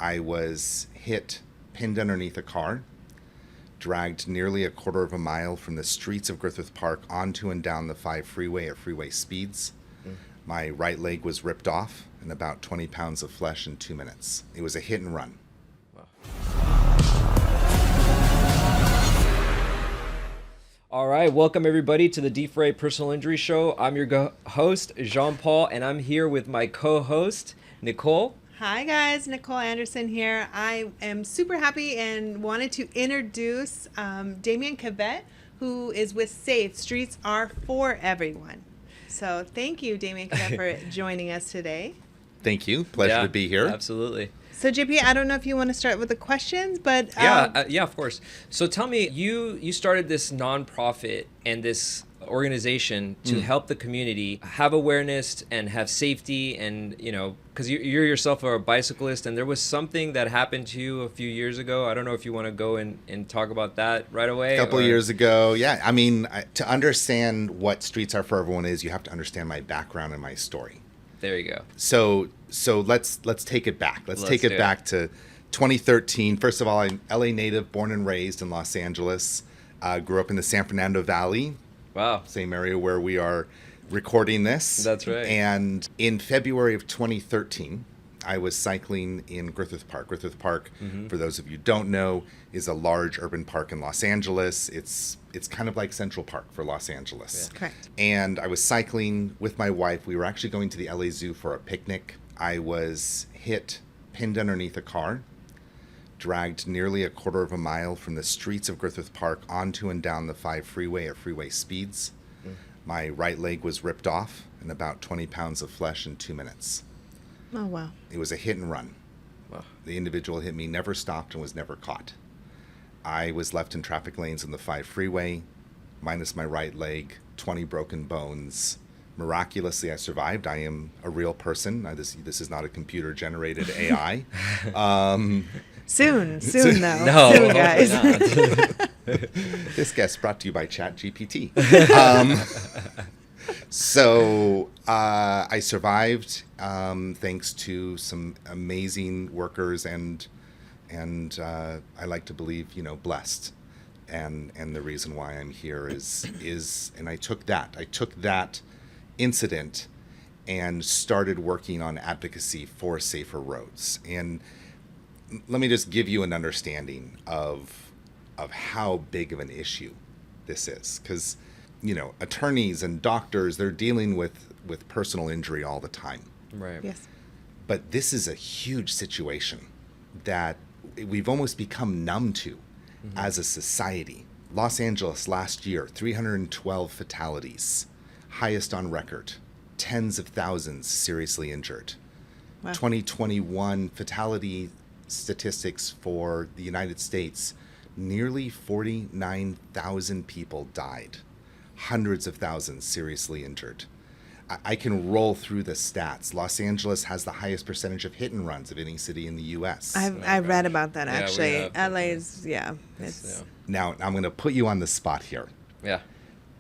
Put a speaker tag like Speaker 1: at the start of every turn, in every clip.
Speaker 1: I was hit, pinned underneath a car, dragged nearly a quarter of a mile from the streets of Griffith Park onto and down the 5 freeway at freeway speeds. My right leg was ripped off and about 20 pounds of flesh in 2 minutes. It was a hit and run.
Speaker 2: Wow. All right, welcome everybody to the D4A Personal Injury Show. I'm your host, Jean-Paul, and I'm here with my co-host, Nicole.
Speaker 3: Hi guys, Nicole Anderson here. I am super happy and wanted to introduce Damian Kevitt, who is with SAFE. Streets are for everyone. So thank you, Damian Kevitt, for joining us today.
Speaker 1: Thank you. Pleasure to be here.
Speaker 2: Absolutely.
Speaker 3: So JP, I don't know if you want to start with the questions, but
Speaker 2: yeah, of course. So tell me, you started this nonprofit and this organization to help the community have awareness and have safety, and because you're yourself a bicyclist, and there was something that happened to you a few years ago. I don't know if you want to go and talk about that right away.
Speaker 1: A couple of years ago, yeah. I mean, to understand what Streets Are for Everyone is, you have to understand my background and my story.
Speaker 2: There you go.
Speaker 1: So let's take it back. Let's take it back to 2013. First of all, I'm LA native, born and raised in Los Angeles. Grew up in the San Fernando Valley.
Speaker 2: Wow.
Speaker 1: Same area where we are recording this.
Speaker 2: That's right.
Speaker 1: And in February of 2013, I was cycling in Griffith Park. Griffith Park, for those of you who don't know, is a large urban park in Los Angeles. It's kind of like Central Park for Los Angeles.
Speaker 3: Yeah. Correct.
Speaker 1: And I was cycling with my wife. We were actually going to the LA Zoo for a picnic. I was hit, pinned underneath a car, dragged nearly a quarter of a mile from the streets of Griffith Park onto and down the 5 freeway at freeway speeds. My right leg was ripped off and about 20 pounds of flesh in 2 minutes.
Speaker 3: Oh, wow.
Speaker 1: It was a hit and run.
Speaker 2: Wow.
Speaker 1: The individual hit me, never stopped, and was never caught. I was left in traffic lanes on the 5 freeway, minus my right leg, 20 broken bones. Miraculously, I survived. I am a real person. This is not a computer-generated AI.
Speaker 3: Soon though.
Speaker 2: No,
Speaker 3: soon, guys.
Speaker 1: This guest brought to you by ChatGPT. So I survived thanks to some amazing workers and I like to believe, blessed. And the reason why I'm here is and I took that incident and started working on advocacy for safer roads. And let me just give you an understanding of how big of an issue this is, because attorneys and doctors, they're dealing with personal injury all the time.
Speaker 2: Right.
Speaker 3: Yes.
Speaker 1: But this is a huge situation that we've almost become numb to as a society. Los Angeles last year, 312 fatalities, highest on record, tens of thousands seriously injured.
Speaker 3: Wow.
Speaker 1: 2021 fatality statistics for the United States, nearly 49,000 people died, hundreds of thousands seriously injured. I can roll through the stats. Los Angeles has the highest percentage of hit and runs of any city in the U.S.
Speaker 3: I've read about that actually.
Speaker 2: Yeah,
Speaker 3: LA's, it's
Speaker 1: Now, I'm going to put you on the spot here.
Speaker 2: Yeah.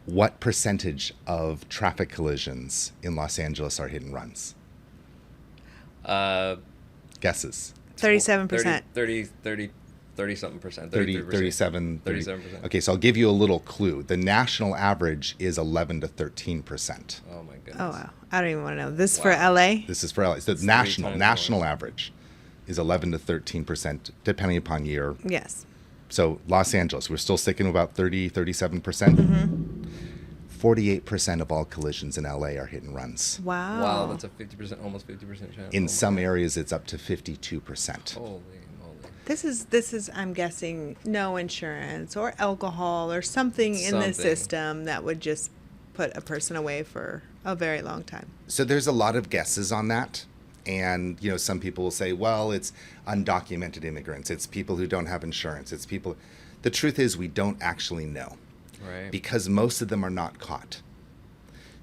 Speaker 1: What percentage of traffic collisions in Los Angeles are hit and runs? Guesses.
Speaker 3: 37%.
Speaker 2: 30 something percent.
Speaker 1: 37.
Speaker 2: 37%.
Speaker 1: Okay, so I'll give you a little clue. The national average is 11 to 13%.
Speaker 2: Oh my goodness.
Speaker 3: Oh wow. I don't even want to know. This for LA?
Speaker 1: This is for LA. So the national average is 11 to 13%, depending upon year.
Speaker 3: Yes.
Speaker 1: So Los Angeles, we're still sticking to about 37%. 48% of all collisions in LA are hit and runs.
Speaker 3: Wow.
Speaker 2: Wow, that's a 50%, almost 50% chance.
Speaker 1: In some areas, it's up to 52%.
Speaker 2: Holy moly.
Speaker 3: This is I'm guessing no insurance or alcohol or something in the system that would just put a person away for a very long time.
Speaker 1: So there's a lot of guesses on that. And, some people will say, well, it's undocumented immigrants. It's people who don't have insurance. It's people. The truth is we don't actually know.
Speaker 2: Right.
Speaker 1: Because most of them are not caught.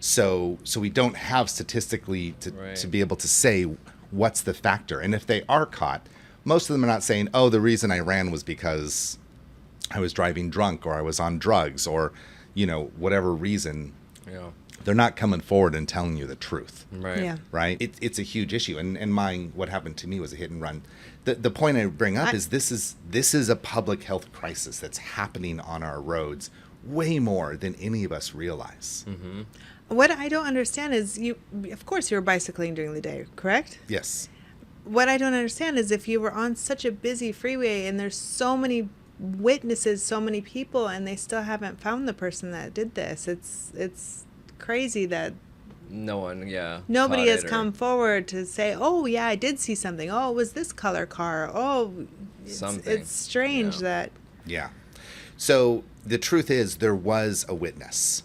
Speaker 1: So we don't have statistically to be able to say what's the factor. And if they are caught, most of them are not saying, oh, the reason I ran was because I was driving drunk or I was on drugs or, whatever reason.
Speaker 2: Yeah.
Speaker 1: They're not coming forward and telling you the truth.
Speaker 2: Right.
Speaker 3: Yeah.
Speaker 1: Right? It's a huge issue. And what happened to me was a hit and run. The point I bring up is this is a public health crisis that's happening on our roads way more than any of us realize.
Speaker 2: Mm-hmm.
Speaker 3: What I don't understand is of course you're bicycling during the day, correct?
Speaker 1: Yes.
Speaker 3: What I don't understand is if you were on such a busy freeway and there's so many witnesses, so many people, and they still haven't found the person that did this. It's crazy that nobody has come forward to say, oh yeah, I did see something. Oh, it was this color car. Oh, it's strange that.
Speaker 1: Yeah. So the truth is there was a witness.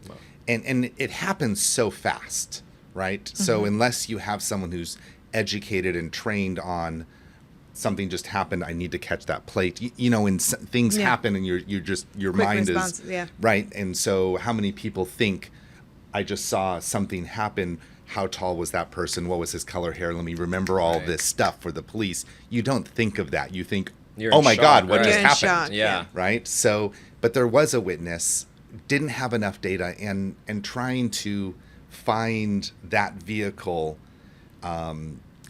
Speaker 1: Wow. And it happens so fast, right? Mm-hmm. So unless you have someone who's educated and trained on something just happened, I need to catch that plate. You know, when things happen and your
Speaker 3: Quick
Speaker 1: mind
Speaker 3: response,
Speaker 1: is right. And so how many people think I just saw something happen? How tall was that person? What was his color hair? Let me remember all this stuff for the police. You don't think of that. You think, oh my God, what just happened?
Speaker 3: Shock,
Speaker 2: yeah.
Speaker 1: Right. So, but there was a witness, didn't have enough data, and trying to find that vehicle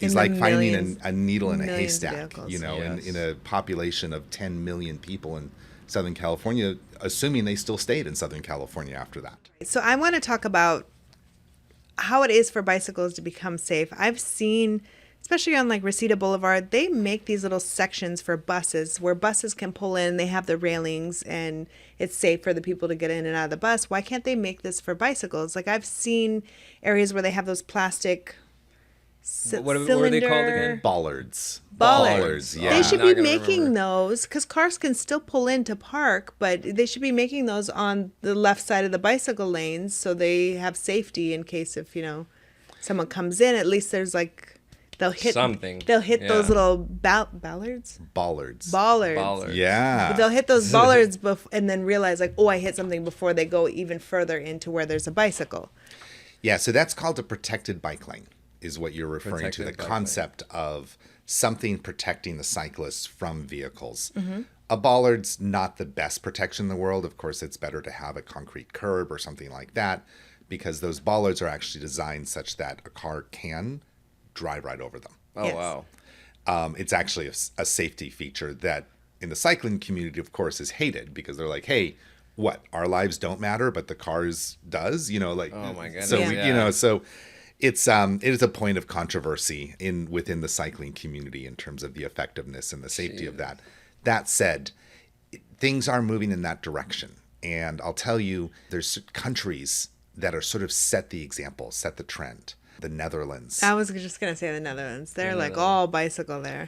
Speaker 1: is like finding a needle in a haystack, you know, in a population of 10 million people in Southern California, assuming they still stayed in Southern California after that.
Speaker 3: So I want to talk about how it is for bicycles to become safe. I've seen, especially on like Reseda Boulevard, they make these little sections for buses where buses can pull in. They have the railings and it's safe for the people to get in and out of the bus. Why can't they make this for bicycles? Like I've seen areas where they have those plastic
Speaker 2: what are they called again?
Speaker 1: Bollards.
Speaker 3: Yeah. They should be making those because cars can still pull in to park, but they should be making those on the left side of the bicycle lanes so they have safety in case if, you know, someone comes in. At least there's like they'll hit something. They'll hit those little ballards.
Speaker 1: Bollards.
Speaker 3: Yeah. But they'll hit those bollards and then realize like, oh, I hit something before they go even further into where there's a bicycle.
Speaker 1: Yeah, so that's called a protected bike lane. Is what you're referring to, the concept of something protecting the cyclists from vehicles. Mm-hmm. A bollard's not the best protection in the world. Of course, it's better to have a concrete curb or something like that because those bollards are actually designed such that a car can drive right over them.
Speaker 2: Oh, yes.
Speaker 1: Wow. It's actually a safety feature that in the cycling community, of course, is hated because they're like, hey, what? Our lives don't matter, but the cars does? You know, like,
Speaker 2: oh my goodness.
Speaker 1: So, you know, so... it is a point of controversy within the cycling community in terms of the effectiveness and the safety of that. That said, things are moving in that direction. And I'll tell you, there's countries that are sort of set the example, set the trend. The Netherlands.
Speaker 3: I was just going to say the Netherlands. They're like all bicycle there.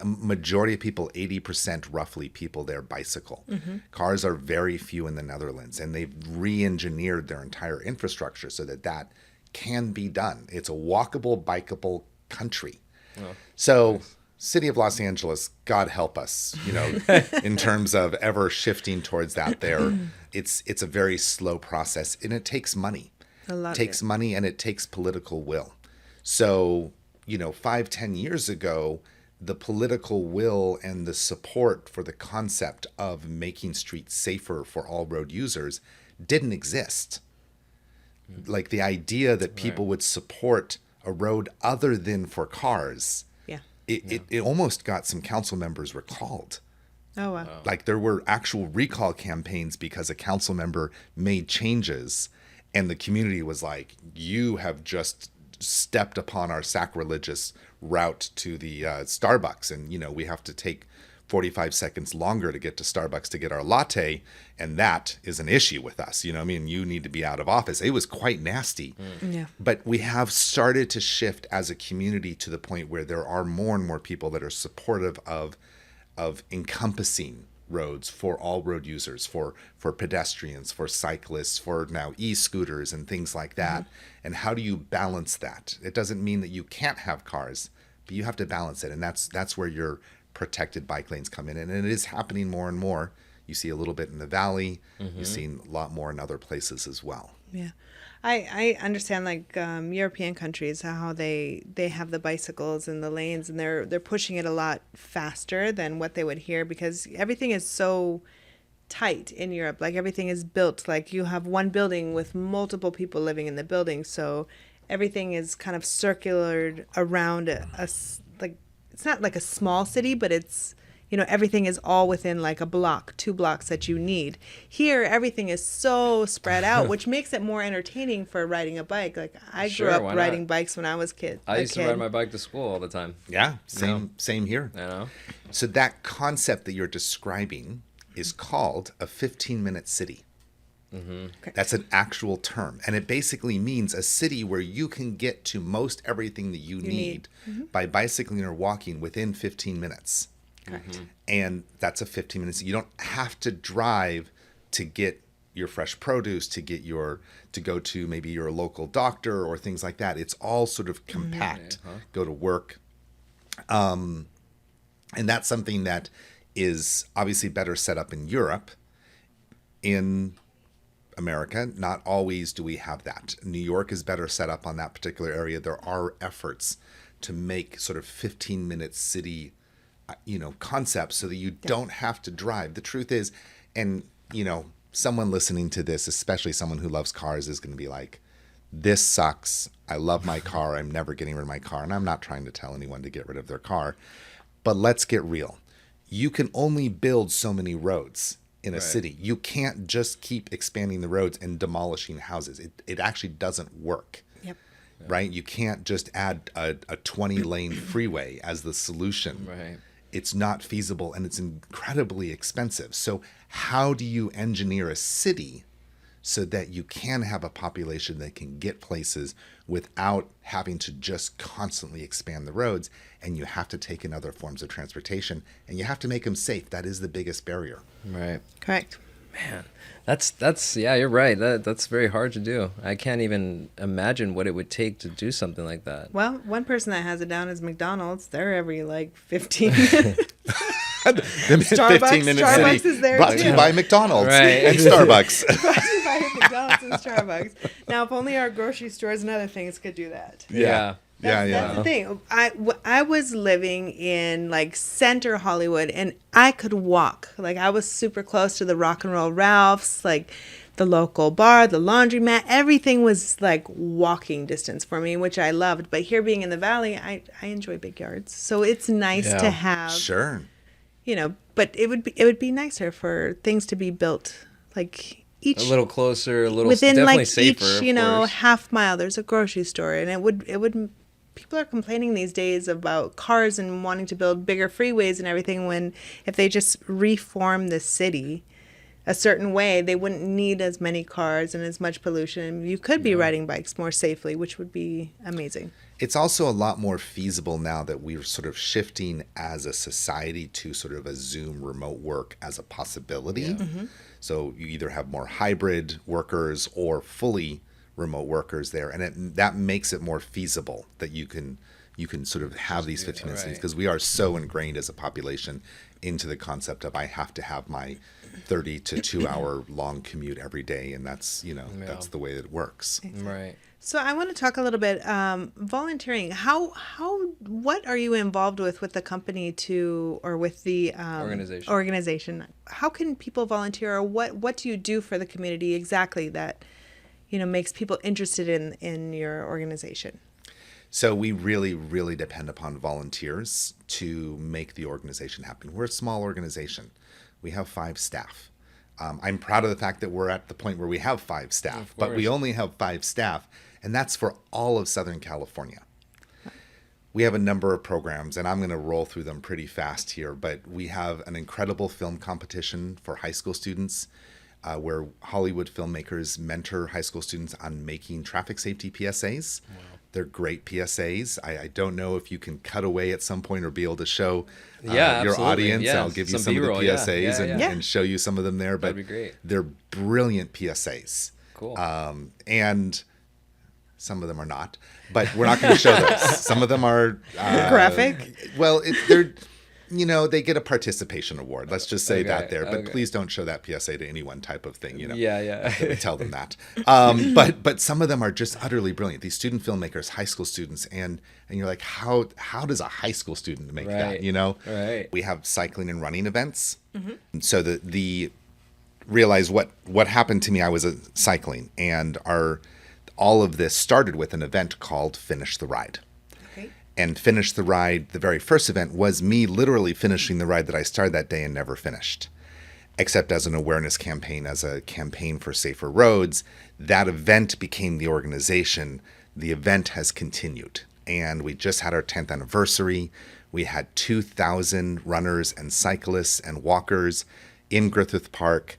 Speaker 1: Majority of people, 80% roughly people there bicycle. Mm-hmm. Cars are very few in the Netherlands. And they've re-engineered their entire infrastructure so that can be done. It's a walkable, bikeable country. Oh, so, nice. City of Los Angeles, God help us, you know, in terms of ever shifting towards that there. It's a very slow process and it takes money. It takes money and it takes political will. So, you know, 5-10 years ago, the political will and the support for the concept of making streets safer for all road users didn't exist. Like the idea that people would support a road other than for cars, it almost got some council members recalled.
Speaker 3: Oh, wow.
Speaker 1: Like there were actual recall campaigns because a council member made changes and the community was like, you have just stepped upon our sacrilegious route to the Starbucks. And, you know, we have to take 45 seconds longer to get to Starbucks to get our latte, and that is an issue with us. You know, I mean, you need to be out of office. It was quite nasty. Yeah. But we have started to shift as a community to the point where there are more and more people that are supportive of encompassing roads for all road users, for pedestrians, for cyclists, for now e-scooters and things like that. Mm-hmm. And how do you balance that? It doesn't mean that you can't have cars, but you have to balance it. And that's where your protected bike lanes come in, and it is happening more and more. You see a little bit in the valley. Mm-hmm. You've seen a lot more in other places as well.
Speaker 3: Yeah, I understand like European countries how they have the bicycles and the lanes, and they're pushing it a lot faster than what they would here because everything is so tight in Europe. Like everything is built like you have one building with multiple people living in the building, so everything is kind of circular around a like it's not like a small city, but it's, everything is all within like a block, 2 blocks that you need. Here, everything is so spread out, which makes it more entertaining for riding a bike. Like I grew up riding bikes when I was
Speaker 2: I used to ride my bike to school all the time.
Speaker 1: Yeah, same here.
Speaker 2: You know?
Speaker 1: So that concept that you're describing is called a 15-minute city. That's an actual term. And it basically means a city where you can get to most everything that you need by bicycling or walking within 15 minutes.
Speaker 3: Correct.
Speaker 1: And that's a 15 minutes. You don't have to drive to get your fresh produce, to go to maybe your local doctor or things like that. It's all sort of compact. Go to work. And that's something that is obviously better set up in Europe. In America, not always do we have that. New York is better set up on that particular area. There are efforts to make sort of 15-minute city, concepts so that you don't have to drive. The truth is, and, someone listening to this, especially someone who loves cars, is going to be like, this sucks. I love my car. I'm never getting rid of my car. And I'm not trying to tell anyone to get rid of their car. But let's get real. You can only build so many roads in a city. You can't just keep expanding the roads and demolishing houses. It actually doesn't work.
Speaker 3: Yep.
Speaker 1: Right? You can't just add a 20-lane freeway as the solution.
Speaker 2: Right.
Speaker 1: It's not feasible and it's incredibly expensive. So how do you engineer a city so that you can have a population that can get places without having to just constantly expand the roads? And you have to take in other forms of transportation, and you have to make them safe. That is the biggest barrier.
Speaker 2: Right.
Speaker 3: Correct.
Speaker 2: Man, that's yeah, you're right. That's very hard to do. I can't even imagine what it would take to do something like that.
Speaker 3: Well, one person that has it down is McDonald's. They're every 15 minutes. Starbucks is there
Speaker 1: brought
Speaker 3: too.
Speaker 1: to you by McDonald's
Speaker 2: Right.
Speaker 1: and Starbucks.
Speaker 3: Brought to you by McDonald's and Starbucks. Now, if only our grocery stores and other things could do that.
Speaker 2: Yeah.
Speaker 3: That's the thing. I was living in center Hollywood, and I could walk. I was super close to the Rock and Roll Ralph's, the local bar, the laundromat. Everything was walking distance for me, which I loved. But here, being in the valley, I enjoy big yards, so it's nice to have.
Speaker 1: Sure.
Speaker 3: But it would be nicer for things to be built each
Speaker 2: A little closer, a little
Speaker 3: within
Speaker 2: definitely safer.
Speaker 3: each
Speaker 2: of course.
Speaker 3: half mile. There's a grocery store, and it would. People are complaining these days about cars and wanting to build bigger freeways and everything, when if they just reform the city a certain way, they wouldn't need as many cars and as much pollution. You could be riding bikes more safely, which would be amazing.
Speaker 1: It's also a lot more feasible now that we're sort of shifting as a society to sort of a Zoom remote work as a possibility.
Speaker 3: Mm-hmm.
Speaker 1: So you either have more hybrid workers or fully remote workers there, and that makes it more feasible that you can sort of have these 15 minutes, because we are so ingrained as a population into the concept of I have to have my 30 to 2 hour long commute every day, and that's that's the way that it works.
Speaker 2: Right.
Speaker 3: So I want to talk a little bit volunteering. What are you involved with the company or with the organization? How can people volunteer, or what do you do for the community exactly that makes people interested in your organization?
Speaker 1: So we really, really depend upon volunteers to make the organization happen. We're a small organization. We have 5 staff. I'm proud of the fact that we're at the point where we have 5 staff, but we only have 5 staff, and that's for all of Southern California. We have a number of programs, and I'm going to roll through them pretty fast here, but we have an incredible film competition for high school students, where Hollywood filmmakers mentor high school students on making traffic safety PSAs. Wow. They're great PSAs. I don't know if you can cut away at some point or be able to show your audience.
Speaker 2: Yeah.
Speaker 1: I'll give you some
Speaker 2: B-roll,
Speaker 1: of the PSAs and show you some of them there. But
Speaker 2: that'd be great.
Speaker 1: They're brilliant PSAs.
Speaker 2: Cool.
Speaker 1: And some of them are not, but we're not going to show those. Some of them are
Speaker 3: graphic.
Speaker 1: Well, they're they get a participation award. Let's just say that there. But please don't show that PSA to anyone type of thing,
Speaker 2: Yeah.
Speaker 1: We tell them that. But some of them are just utterly brilliant. These student filmmakers, high school students, and you're like, how does a high school student make that,
Speaker 2: Right.
Speaker 1: We have cycling and running events. Mm-hmm. So the realize what happened to me, I was cycling, and all of this started with an event called Finish the Ride. and finished the ride. The very first event was me literally finishing the ride that I started that day and never finished, except as an awareness campaign, as a campaign for safer roads. That event became the organization. The event has continued, and we just had our 10th anniversary. We had 2,000 runners and cyclists and walkers in Griffith Park,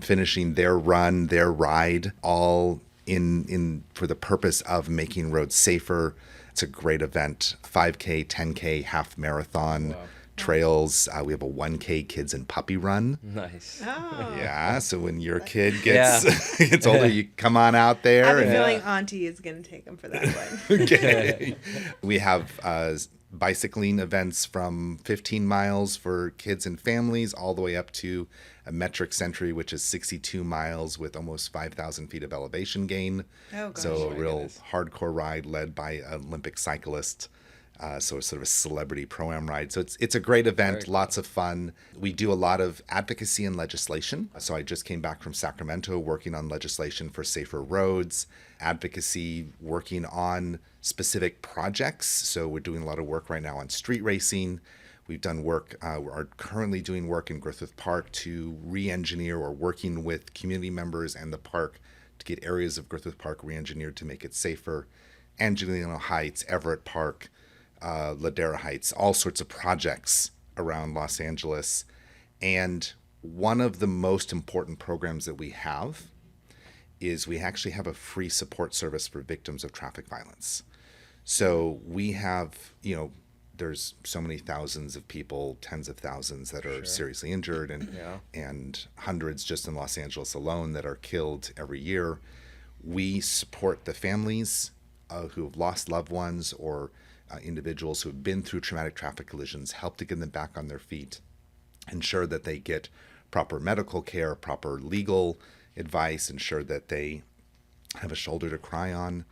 Speaker 1: finishing their run, their ride, all in for the purpose of making roads safer. It's a great event. 5K, 10K, half marathon.
Speaker 2: Wow.
Speaker 1: Trails. We have a 1K kids and puppy run.
Speaker 2: Nice.
Speaker 3: Oh.
Speaker 1: Yeah, so when your kid gets older, you come on out there.
Speaker 3: I have a
Speaker 1: and-
Speaker 3: feeling Auntie is going to take him for that one.
Speaker 1: Okay. We have bicycling events from 15 miles for kids and families all the way up to a metric century, which is 62 miles with almost 5,000 feet of elevation gain.
Speaker 3: Oh, gosh.
Speaker 1: So a
Speaker 2: my
Speaker 1: real
Speaker 2: goodness.
Speaker 1: hardcore ride led by an Olympic cyclist. So it's sort of a celebrity pro-am ride. So it's a great event,
Speaker 2: Very cool.
Speaker 1: lots of fun. We do a lot of advocacy and legislation. So I just came back from Sacramento working on legislation for safer roads, advocacy, working on specific projects. So we're doing a lot of work right now on street racing. We've done work, are currently doing work in Griffith Park to re-engineer, or working with community members and the park to get areas of Griffith Park re-engineered to make it safer. Angelino Heights, Everett Park, Ladera Heights, all sorts of projects around Los Angeles. And one of the most important programs that we have is we actually have a free support service for victims of traffic violence. So we have, there's so many thousands of people, tens of thousands that are seriously injured, and hundreds just in Los Angeles alone that are killed every year. We support the families who have lost loved ones, or individuals who have been through traumatic traffic collisions, help to get them back on their feet, ensure that they get proper medical care, proper legal advice, ensure that they have a shoulder to cry on.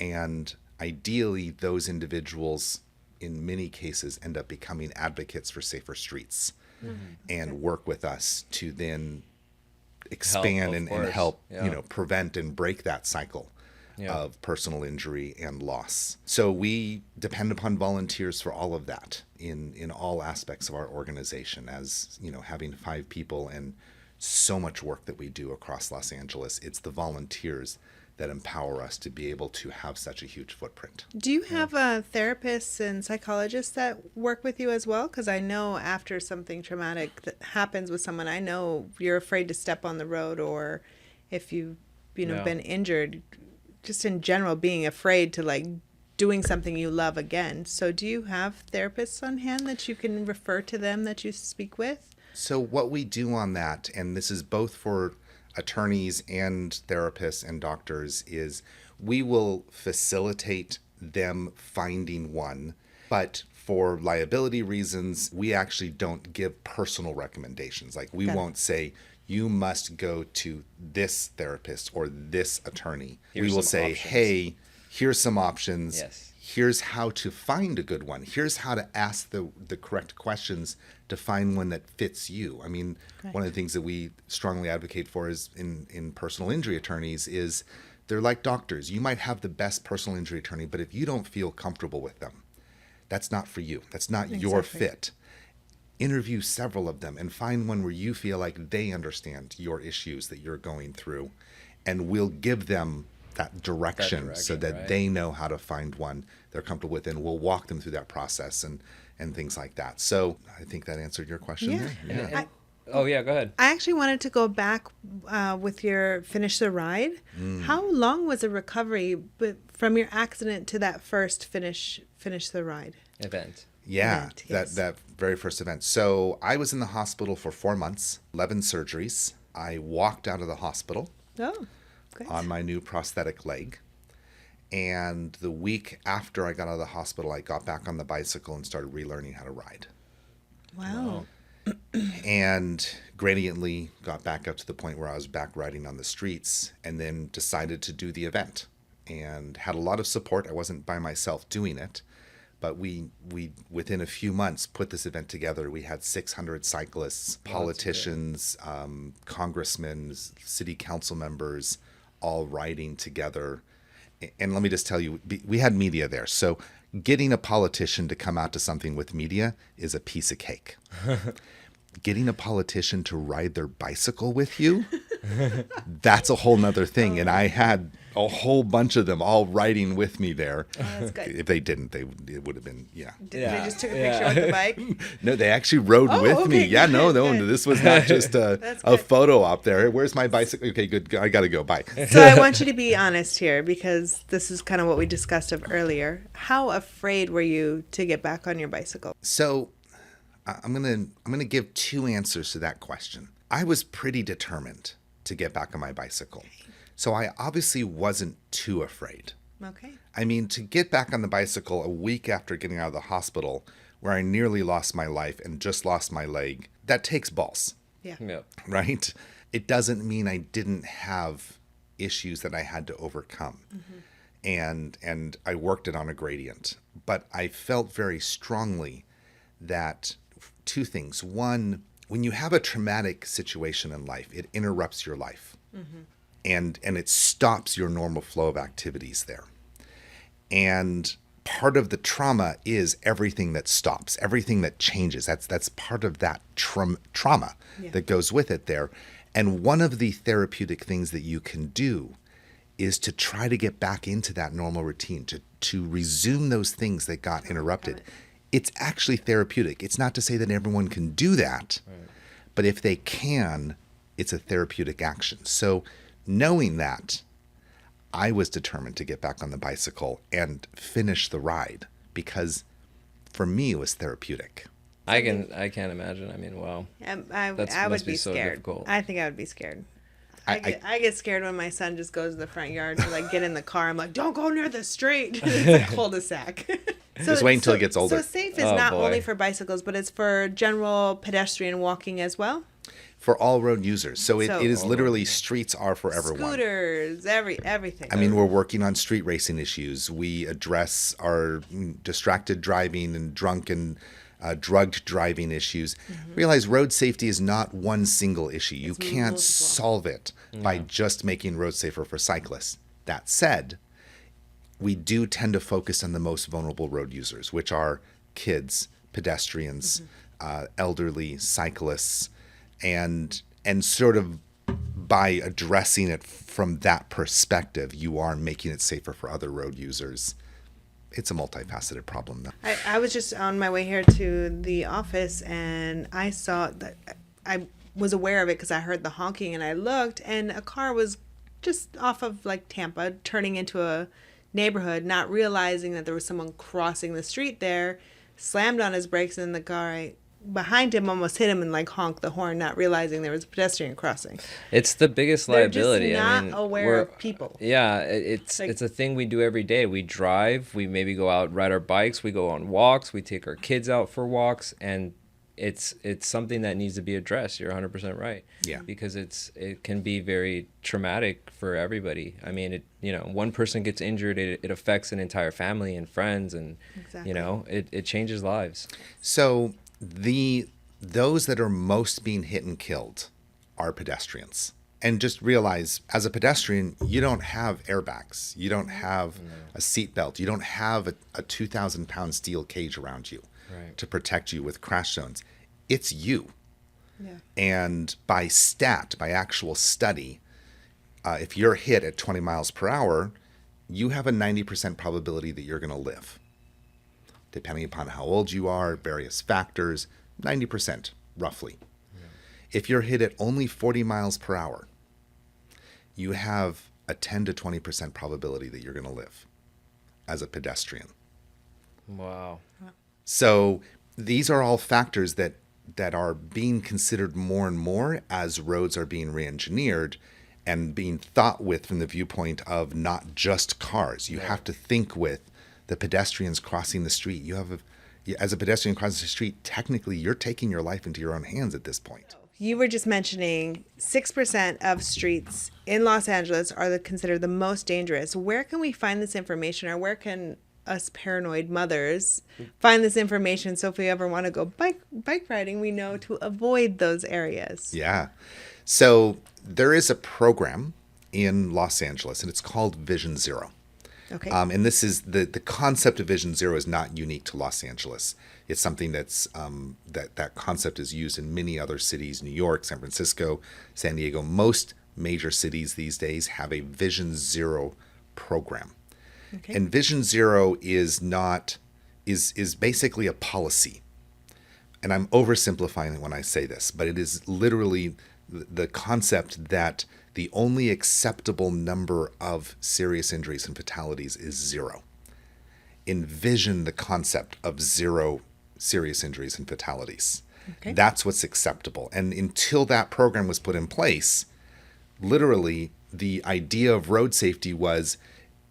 Speaker 1: And ideally, those individuals, in many cases, end up becoming advocates for safer streets, and work with us to then expand
Speaker 2: of
Speaker 1: and
Speaker 2: course.
Speaker 1: help,
Speaker 2: Yeah.
Speaker 1: prevent and break that cycle of personal injury and loss. So we depend upon volunteers for all of that in all aspects of our organization. As having 5 people and so much work that we do across Los Angeles, it's the volunteers that empower us to be able to have such a huge footprint.
Speaker 3: Do you have therapists and psychologists that work with you as well? Because I know after something traumatic that happens with someone, I know you're afraid to step on the road, or if you've been injured, just in general, being afraid to doing something you love again. So do you have therapists on hand that you can refer to them that you speak with?
Speaker 1: So what we do on that, and this is both for attorneys and therapists and doctors, is we will facilitate them finding one, but for liability reasons, we actually don't give personal recommendations. We won't say, you must go to this therapist or this attorney.
Speaker 2: Here's
Speaker 1: We will
Speaker 2: some
Speaker 1: say,
Speaker 2: options.
Speaker 1: hey, here's some options.
Speaker 2: Yes.
Speaker 1: Here's how to find a good one. Here's how to ask the correct questions to find one that fits you. I mean, one of the things that we strongly advocate for is in personal injury attorneys is they're like doctors. You might have the best personal injury attorney, but if you don't feel comfortable with them, that's not for you. That's not your
Speaker 3: Exactly.
Speaker 1: fit. Interview several of them and find one where you feel like they understand your issues that you're going through, and we'll give them that direction so that
Speaker 2: right.
Speaker 1: they know how to find one they're comfortable with, and we'll walk them through that process and things like that. So I think that answered your question.
Speaker 3: Yeah.
Speaker 1: there.
Speaker 2: Oh yeah, go ahead.
Speaker 3: I actually wanted to go back with your finish the ride. How long was the recovery from your accident to that first finish the ride?
Speaker 2: Event.
Speaker 1: Yeah,
Speaker 3: Event, yes.
Speaker 1: that very first event. So I was in the hospital for 4 months, 11 surgeries. I walked out of the hospital
Speaker 3: Oh, great.
Speaker 1: on my new prosthetic leg. And the week after I got out of the hospital, I got back on the bicycle and started relearning how to ride.
Speaker 3: Wow.
Speaker 1: And gradiently got back up to the point where I was back riding on the streets, and then decided to do the event and had a lot of support. I wasn't by myself doing it, but we within a few months put this event together. We had 600 cyclists, politicians, congressmen, city council members, all riding together. And let me just tell you, we had media there. So Getting a politician to come out to something with media is a piece of cake. Getting a politician to ride their bicycle with you, that's a whole nother thing. And I had a whole bunch of them all riding with me there.
Speaker 3: Oh, that's good.
Speaker 1: If they didn't, it would have been,
Speaker 3: They just took a picture with the bike?
Speaker 1: No, they actually rode with me.
Speaker 3: Okay,
Speaker 1: Yeah, no,
Speaker 3: good.
Speaker 1: this was not just a
Speaker 3: good.
Speaker 1: photo op there. Where's my bicycle? Okay, good. I got to go. Bye.
Speaker 3: So I want you to be honest here, because this is kind of what we discussed of earlier. How afraid were you to get back on your bicycle?
Speaker 1: So I'm gonna give two answers to that question. I was pretty determined to get back on my bicycle. So I obviously wasn't too afraid.
Speaker 3: Okay.
Speaker 1: I mean, to get back on the bicycle a week after getting out of the hospital, where I nearly lost my life and just lost my leg, that takes balls,
Speaker 3: Yeah.
Speaker 2: Yep.
Speaker 1: right? It doesn't mean I didn't have issues that I had to overcome. And I worked it on a gradient. But I felt very strongly that two things. One, when you have a traumatic situation in life, it interrupts your life. And it stops your normal flow of activities there. And part of the trauma is everything that stops, everything that changes. That's part of that trauma that goes with it there. And one of the therapeutic things that you can do is to try to get back into that normal routine, to resume those things that got interrupted. It's actually therapeutic. It's not to say that everyone can do that, but if they can, it's a therapeutic action. So knowing that, I was determined to get back on the bicycle and finish the ride, because for me it was therapeutic.
Speaker 2: I can't imagine. I mean, wow.
Speaker 3: I would
Speaker 2: must
Speaker 3: be
Speaker 2: be so
Speaker 3: scared.
Speaker 2: difficult.
Speaker 3: I think I would be scared.
Speaker 1: I
Speaker 3: I get scared when my son just goes to the front yard to like get in the car. I'm like, don't go near the street. It's a cul-de-sac.
Speaker 1: Just wait until it gets older.
Speaker 3: So safe is
Speaker 2: Oh,
Speaker 3: not
Speaker 2: boy.
Speaker 3: only for bicycles, but it's for general pedestrian walking as well.
Speaker 1: For all road users. So it
Speaker 3: So-
Speaker 1: is literally streets are for everyone.
Speaker 3: Scooters, everything.
Speaker 1: I mean, we're working on street racing issues. We address our distracted driving and drunk and drugged driving issues. Realize road safety is not one single issue. You can't
Speaker 3: multiple.
Speaker 1: solve it by just making roads safer for cyclists. That said, we do tend to focus on the most vulnerable road users, which are kids, pedestrians, elderly, cyclists, and sort of by addressing it from that perspective, you are making it safer for other road users. It's a multifaceted problem, though.
Speaker 3: I was just on my way here to the office, and I saw that I was aware of it because I heard the honking, and I looked, and a car was just off of like Tampa turning into a neighborhood, not realizing that there was someone crossing the street there, slammed on his brakes, and the guy behind him almost hit him and like honked the horn, not realizing there was a pedestrian crossing.
Speaker 2: It's the biggest
Speaker 3: They're just
Speaker 2: liability.
Speaker 3: not
Speaker 2: I mean,
Speaker 3: aware of people.
Speaker 2: Yeah, it's
Speaker 3: Like-
Speaker 2: it's a thing we do every day. We drive, we maybe go out, ride our bikes, we go on walks, we take our kids out for walks, and it's something that needs to be addressed. You're 100% right.
Speaker 1: Yeah.
Speaker 2: Because it can be very traumatic for everybody. I mean, one person gets injured, it affects an entire family and friends, and
Speaker 3: Exactly.
Speaker 2: it changes lives.
Speaker 1: So those that are most being hit and killed are pedestrians. And just realize, as a pedestrian, you don't have airbags. You don't have a seatbelt. You don't have a 2,000-pound steel cage around you to protect you with crash zones. It's you.
Speaker 3: Yeah.
Speaker 1: And by actual study, if you're hit at 20 miles per hour, you have a 90% probability that you're going to live. Depending upon how old you are, various factors, 90% roughly. If you're hit at only 40 miles per hour, you have a 10 to 20% probability that you're going to live as a pedestrian.
Speaker 2: Wow.
Speaker 1: So these are all factors that are being considered more and more as roads are being re-engineered and being thought with from the viewpoint of not just cars. You have to think with the pedestrians crossing the street. As a pedestrian crossing the street, technically you're taking your life into your own hands at this point.
Speaker 3: You were just mentioning 6% of streets in Los Angeles are considered the most dangerous. Where can we find this information, or where can us paranoid mothers find this information so if we ever want to go bike riding, we know to avoid those areas?
Speaker 1: Yeah. So there is a program in Los Angeles, and it's called Vision Zero.
Speaker 3: Okay.
Speaker 1: And this is the concept of Vision Zero is not unique to Los Angeles. It's something that's that concept is used in many other cities, New York, San Francisco, San Diego. Most major cities these days have a Vision Zero program.
Speaker 3: Okay.
Speaker 1: And Vision Zero is basically a policy. And I'm oversimplifying it when I say this, but it is literally the concept that the only acceptable number of serious injuries and fatalities is zero. Envision the concept of zero serious injuries and fatalities.
Speaker 3: Okay.
Speaker 1: That's what's acceptable. And until that program was put in place, literally the idea of road safety was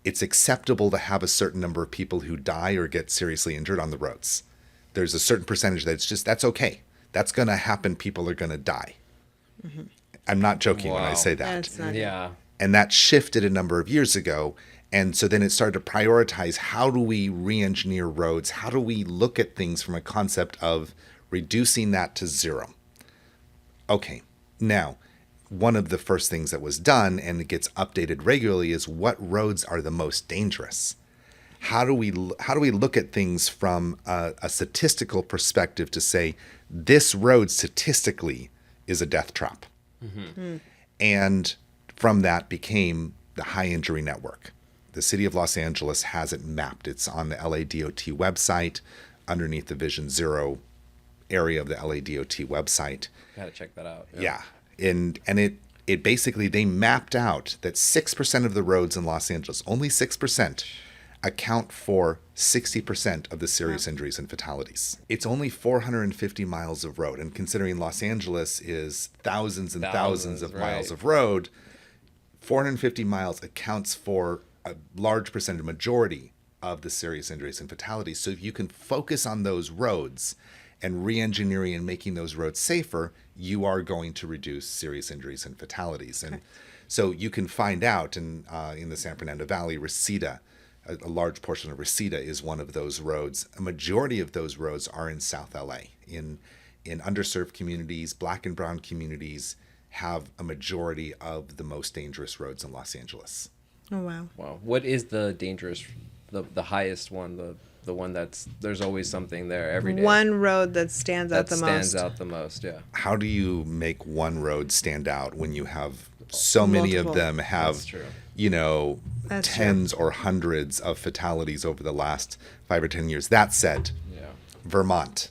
Speaker 1: it's acceptable to have a certain number of people who die or get seriously injured on the roads. There's a certain percentage that's okay. That's going to happen. People are going to die. Mm-hmm. I'm not joking when I say that.
Speaker 3: That's not
Speaker 2: Yeah.
Speaker 1: And that shifted a number of years ago. And so then it started to prioritize, how do we re-engineer roads? How do we look at things from a concept of reducing that to zero? Okay, now, one of the first things that was done, and it gets updated regularly, is what roads are the most dangerous? How do we look at things from a statistical perspective to say, this road statistically is a death trap? Mm-hmm. And from that became the high injury network. The city of Los Angeles has it mapped. It's on the LADOT website, underneath the Vision Zero area of the LADOT website.
Speaker 2: Gotta check that out.
Speaker 1: Yeah. And it basically, they mapped out that 6% of the roads in Los Angeles, only 6%, account for 60% of the serious injuries and fatalities. It's only 450 miles of road. And considering Los Angeles is thousands and thousands of miles of road, 450 miles accounts for a large percentage, majority of the serious injuries and fatalities. So if you can focus on those roads and re-engineering and making those roads safer, you are going to reduce serious injuries and fatalities. And so you can find out in the San Fernando Valley, Reseda, a large portion of Reseda is one of those roads. A majority of those roads are in South LA. In underserved communities, Black and brown communities have a majority of the most dangerous roads in Los Angeles.
Speaker 3: Oh, wow.
Speaker 2: Wow. What is the dangerous, the highest one, the one that's, there's always something there every day?
Speaker 3: One road that stands out the most.
Speaker 2: That stands out the most, yeah.
Speaker 1: How do you make one road stand out when you have so many of them have,
Speaker 2: That's true.
Speaker 3: That's
Speaker 1: tens or hundreds of fatalities over the last 5 or 10 years? That said, Vermont,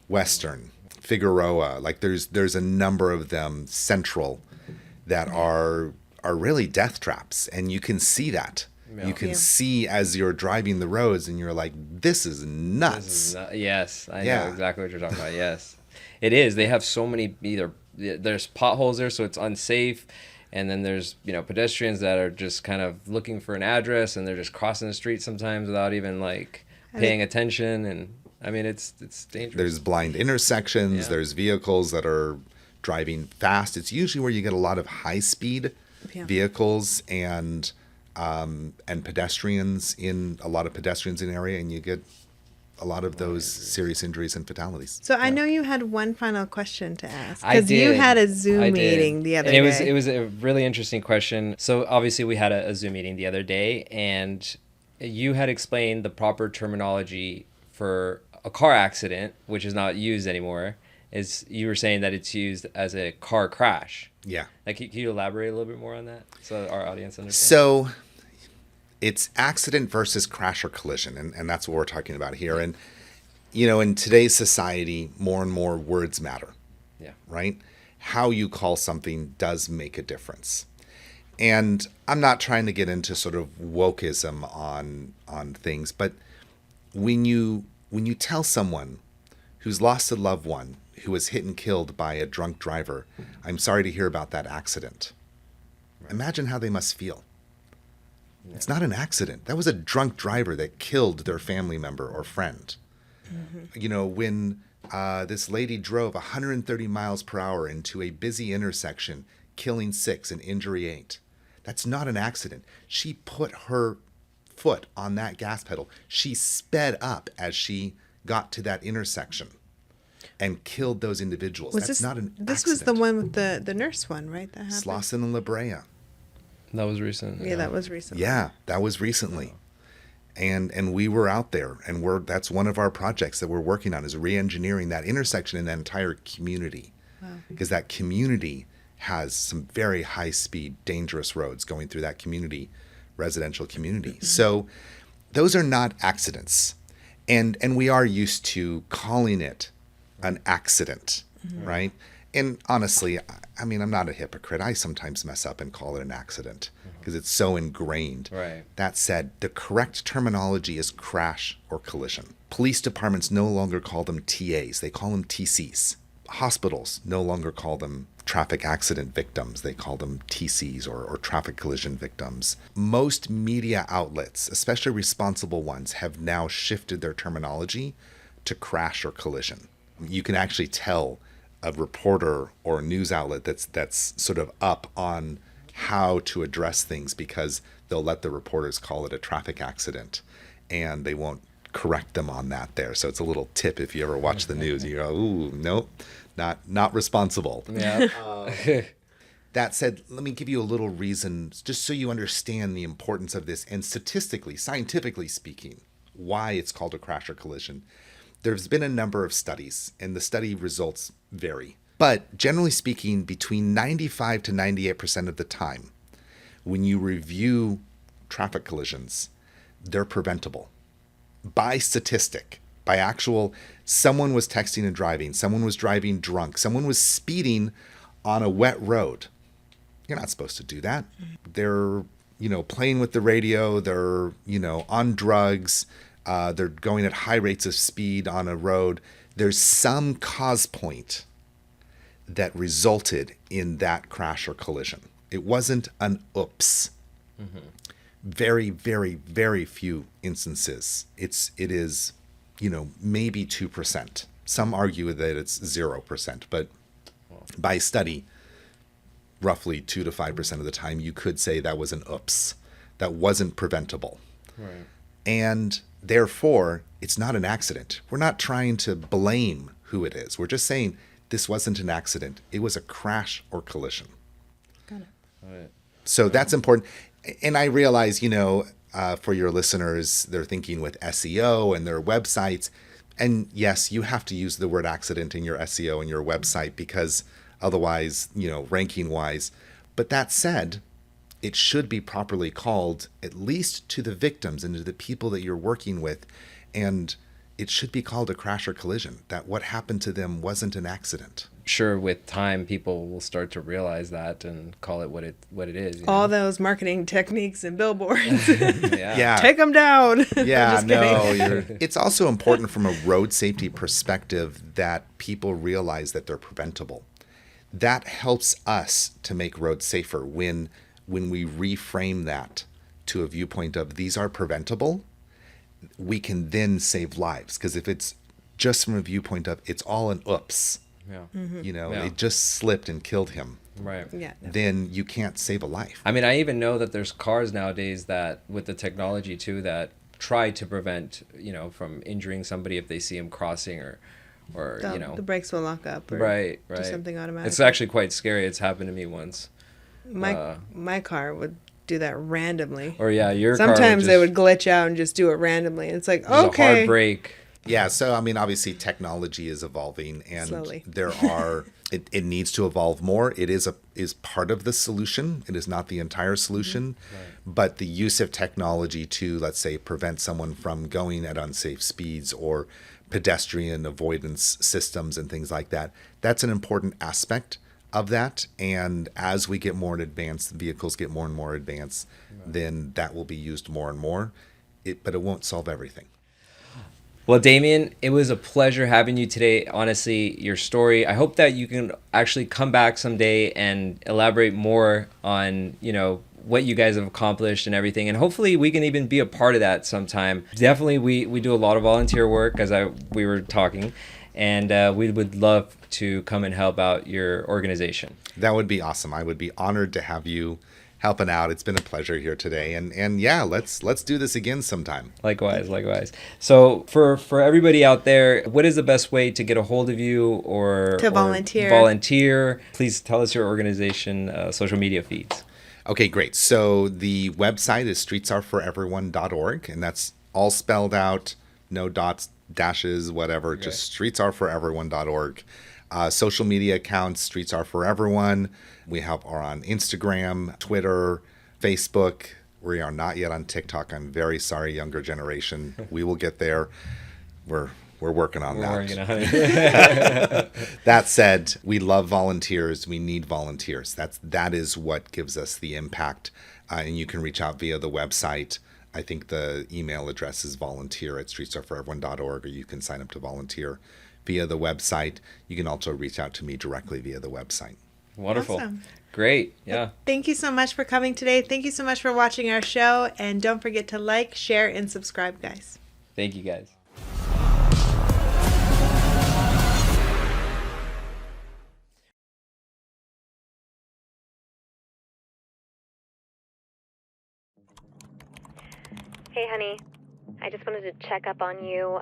Speaker 1: Western, Figueroa, like there's a number of them, Central, that are really death traps, and you can see that. You can see as you're driving the roads, and you're like, this is nuts.
Speaker 2: Yes, I know exactly what you're talking about. Yes, it is. They have so many, there's potholes there, so it's unsafe. And then there's, pedestrians that are just kind of looking for an address, and they're just crossing the street sometimes without even paying attention. And I mean, it's dangerous.
Speaker 1: There's blind intersections.
Speaker 2: Yeah.
Speaker 1: There's vehicles that are driving fast. It's usually where you get a lot of high speed vehicles and pedestrians in an area, and you get a lot of those serious injuries and fatalities.
Speaker 3: So I know you had one final question to ask,
Speaker 2: I
Speaker 3: because you
Speaker 2: did.
Speaker 3: had a Zoom meeting the other day.
Speaker 2: It was a really interesting question. So obviously we had a Zoom meeting the other day, and you had explained the proper terminology for a car accident, which is not used anymore. Is you were saying that it's used as a car crash.
Speaker 1: Yeah.
Speaker 2: Can you elaborate a little bit more on that so our audience understands?
Speaker 1: So it's accident versus crash or collision, and that's what we're talking about here. And, in today's society, more and more words matter.
Speaker 2: Yeah.
Speaker 1: Right? How you call something does make a difference. And I'm not trying to get into sort of wokeism on things, but when you tell someone who's lost a loved one, who was hit and killed by a drunk driver, I'm sorry to hear about that accident. Right. Imagine how they must feel. Yeah. It's not an accident. That was a drunk driver that killed their family member or friend. Mm-hmm. When this lady drove 130 miles per hour into a busy intersection, killing 6 and injuring 8. That's not an accident. She put her foot on that gas pedal. She sped up as she got to that intersection and killed those individuals. That's not an accident.
Speaker 3: This was the one with the nurse one, right? That happened.
Speaker 1: Slauson and La Brea.
Speaker 2: That was recent.
Speaker 3: Yeah, that was recent.
Speaker 1: Yeah, that was recently. And we were out there, and that's one of our projects that we're working on, is re-engineering that intersection in that entire community.
Speaker 3: Wow.
Speaker 1: Because that community has some very high-speed, dangerous roads going through that community, residential community. So those are not accidents. And we are used to calling it an accident, right? And honestly, I mean, I'm not a hypocrite. I sometimes mess up and call it an accident because it's so ingrained.
Speaker 2: Right.
Speaker 1: That said, the correct terminology is crash or collision. Police departments no longer call them TAs. They call them TCs. Hospitals no longer call them traffic accident victims. They call them TCs or traffic collision victims. Most media outlets, especially responsible ones, have now shifted their terminology to crash or collision. You can actually tell a reporter or a news outlet that's sort of up on how to address things because they'll let the reporters call it a traffic accident and they won't correct them on that there. So it's a little tip if you ever watch the news. You go, ooh, nope, not responsible.
Speaker 2: Yeah.
Speaker 1: That said, let me give you a little reason just so you understand the importance of this and statistically, scientifically speaking, why it's called a crash or collision. There's been a number of studies, and the study results vary. But generally speaking, between 95 to 98% of the time, when you review traffic collisions, they're preventable. By statistic, by actual, someone was texting and driving, someone was driving drunk, someone was speeding on a wet road. You're not supposed to do that. They're, playing with the radio, they're, on drugs, they're going at high rates of speed on a road. There's some cause point that resulted in that crash or collision. It wasn't an oops. Mm-hmm. Very, very, very few instances. It is, maybe 2%. Some argue that it's 0%, but by study, roughly 2 to 5% of the time, you could say that was an oops. That wasn't preventable.
Speaker 2: Right.
Speaker 1: And therefore, it's not an accident. We're not trying to blame who it is. We're just saying this wasn't an accident. It was a crash or collision.
Speaker 3: Got it.
Speaker 2: Right.
Speaker 1: So that's important. And I realize, for your listeners, they're thinking with SEO and their websites. And yes, you have to use the word accident in your SEO and your website because otherwise, ranking wise. But that said, it should be properly called, at least to the victims and to the people that you're working with. And it should be called a crash or collision, that what happened to them wasn't an accident.
Speaker 2: Sure, with time, people will start to realize that and call it what it is.
Speaker 3: All those marketing techniques and billboards.
Speaker 2: Yeah.
Speaker 3: Take them down.
Speaker 1: Yeah, it's also important from a road safety perspective that people realize that they're preventable. That helps us to make roads safer when we reframe that to a viewpoint of these are preventable. We can then save lives, because if it's just from a viewpoint of it's all an oops, it just slipped and killed him.
Speaker 2: Right.
Speaker 3: Yeah. No.
Speaker 1: Then you can't save a life.
Speaker 2: I mean, I even know that there's cars nowadays that, with the technology too, that try to prevent, from injuring somebody if they see him crossing or
Speaker 3: the brakes will lock up. Or
Speaker 2: right.
Speaker 3: do something automatic.
Speaker 2: It's actually quite scary. It's happened to me once.
Speaker 3: My car would do that randomly.
Speaker 2: Or your
Speaker 3: sometimes
Speaker 2: car
Speaker 3: they would glitch out and just do it randomly. It's like,
Speaker 2: a
Speaker 3: okay.
Speaker 2: hard brake.
Speaker 1: Yeah, so I mean, obviously technology is evolving, and
Speaker 3: slowly.
Speaker 1: There are it needs to evolve more. It is part of the solution. It is not the entire solution, but the use of technology to, let's say, prevent someone from going at unsafe speeds or pedestrian avoidance systems and things like that. That's an important aspect of that. And as we get more advanced, vehicles get more and more advanced, then that will be used more and more. But it won't solve everything.
Speaker 2: Well, Damian, it was a pleasure having you today. Honestly, your story, I hope that you can actually come back someday and elaborate more on, what you guys have accomplished and everything. And hopefully we can even be a part of that sometime. Definitely, we do a lot of volunteer work, as we were talking. And we would love to come and help out your organization. That
Speaker 1: would be awesome. I would be honored to have you helping out. It's been a pleasure here today. And yeah, let's do this again sometime.
Speaker 2: Likewise. So for everybody out there, what is the best way to get a hold of you or volunteer? Please tell us your organization social media feeds.
Speaker 1: Okay, great. So the website is streetsareforeveryone.org, and that's all spelled out, no dots, dashes, whatever,
Speaker 2: Okay.
Speaker 1: just streetsareforeveryone.org. Social media accounts, Streets Are For Everyone. We are on Instagram, Twitter, Facebook. We are not yet on TikTok. I'm very sorry, younger generation. We will get there. We're working on
Speaker 2: We're
Speaker 1: that.
Speaker 2: working on it.
Speaker 1: That said, we love volunteers. We need volunteers. That is what gives us the impact. And you can reach out via the website. I think the email address is volunteer@streetsareforeveryone.org, or you can sign up to volunteer via the website. You can also reach out to me directly via the website.
Speaker 2: Wonderful.
Speaker 3: Awesome.
Speaker 2: Great. Yeah.
Speaker 3: Thank you so much for coming today. Thank you so much for watching our show. And don't forget to like, share, and subscribe, guys.
Speaker 2: Thank you, guys.
Speaker 4: Hey, honey. I just wanted to check up on you.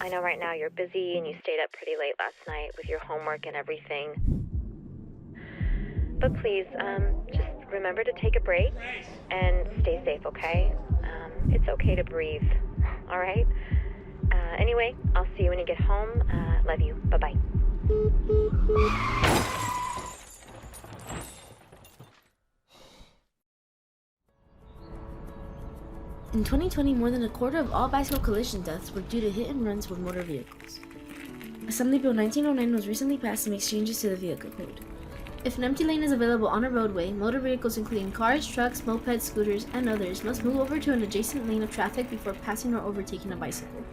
Speaker 4: I know right now you're busy and you stayed up pretty late last night with your homework and everything. But please, just remember to take a break and stay safe, okay? It's okay to breathe, all right? Anyway, I'll see you when you get home. Love you. Bye-bye.
Speaker 5: In 2020, more than a quarter of all bicycle collision deaths were due to hit and runs with motor vehicles. Assembly Bill 1909 was recently passed to make changes to the vehicle code. If an empty lane is available on a roadway, motor vehicles including cars, trucks, mopeds, scooters, and others must move over to an adjacent lane of traffic before passing or overtaking a bicycle.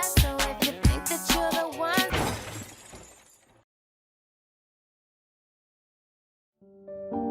Speaker 6: So if you think that you're the one